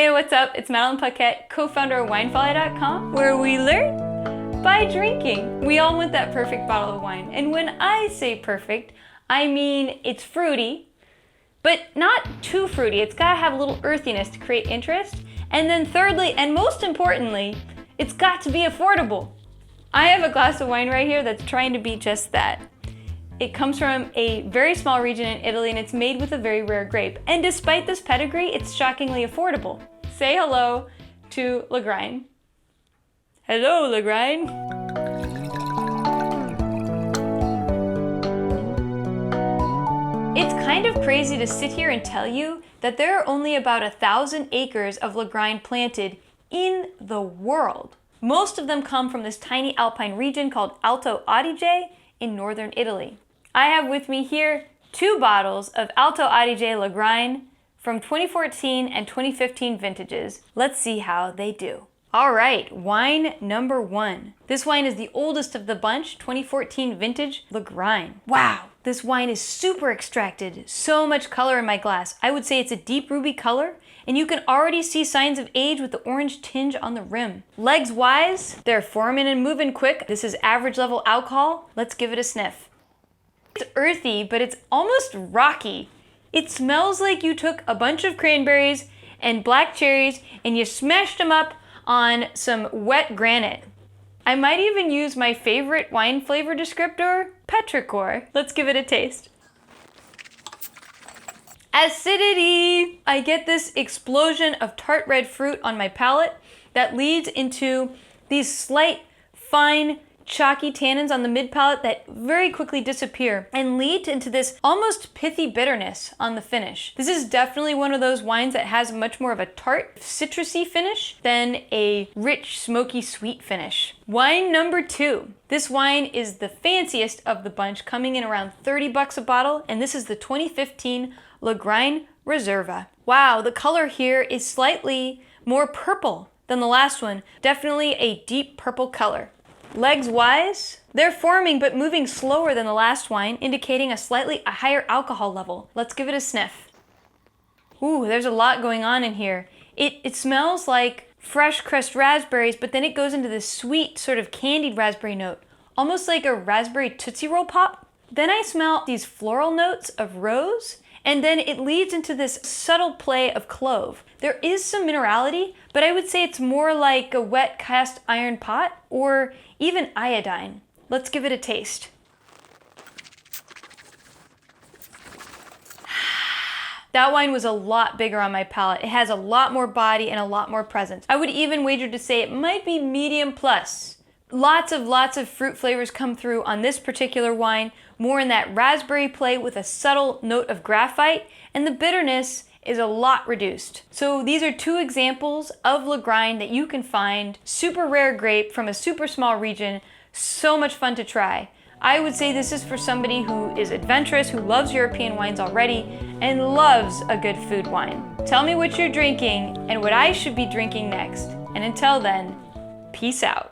Hey, what's up? It's Madeline Paquette, co-founder of WineFolly.com, where we learn by drinking. We all want that perfect bottle of wine. And when I say perfect, I mean it's fruity, but not too fruity. It's gotta have a little earthiness to create interest. And then thirdly, and most importantly, it's got to be affordable. I have a glass of wine right here that's trying to be just that. It comes from a very small region in Italy and it's made with a very rare grape. And despite this pedigree, it's shockingly affordable. Say hello to Lagrein. Hello, Lagrein. It's kind of crazy to sit here and tell you that there are only about 1,000 acres of Lagrein planted in the world. Most of them come from this tiny alpine region called Alto Adige in northern Italy. I have with me here 2 bottles of Alto Adige Lagrein from 2014 and 2015 vintages. Let's see how they do. All right, wine number 1. This wine is the oldest of the bunch, 2014 vintage Lagrein. Wow, this wine is super extracted. So much color in my glass. I would say it's a deep ruby color, and you can already see signs of age with the orange tinge on the rim. Legs wise, they're forming and moving quick. This is average level alcohol. Let's give it a sniff. It's earthy, but it's almost rocky. It smells like you took a bunch of cranberries and black cherries and you smashed them up on some wet granite. I might even use my favorite wine flavor descriptor, petrichor. Let's give it a taste. Acidity! I get this explosion of tart red fruit on my palate that leads into these slight, fine, chalky tannins on the mid palate that very quickly disappear and lead into this almost pithy bitterness on the finish. This is definitely one of those wines that has much more of a tart, citrusy finish than a rich, smoky, sweet finish. Wine number 2. This wine is the fanciest of the bunch, coming in around $30 a bottle, and this is the 2015 Lagrein Reserva. Wow, the color here is slightly more purple than the last one. Definitely a deep purple color. Legs wise, they're forming but moving slower than the last wine, indicating a slightly higher alcohol level. Let's give it a sniff. Ooh, there's a lot going on in here. It smells like fresh crushed raspberries, but then it goes into this sweet sort of candied raspberry note, almost like a raspberry Tootsie Roll Pop. Then I smell these floral notes of rose, and then it leads into this subtle play of clove. There is some minerality, but I would say it's more like a wet cast iron pot or even iodine. Let's give it a taste. That wine was a lot bigger on my palate. It has a lot more body and a lot more presence. I would even wager to say it might be medium plus. Lots of fruit flavors come through on this particular wine, more in that raspberry play with a subtle note of graphite, and the bitterness is a lot reduced. So these are 2 examples of Lagrein that you can find. Super rare grape from a super small region, so much fun to try. I would say this is for somebody who is adventurous, who loves European wines already, and loves a good food wine. Tell me what you're drinking and what I should be drinking next. And until then, peace out.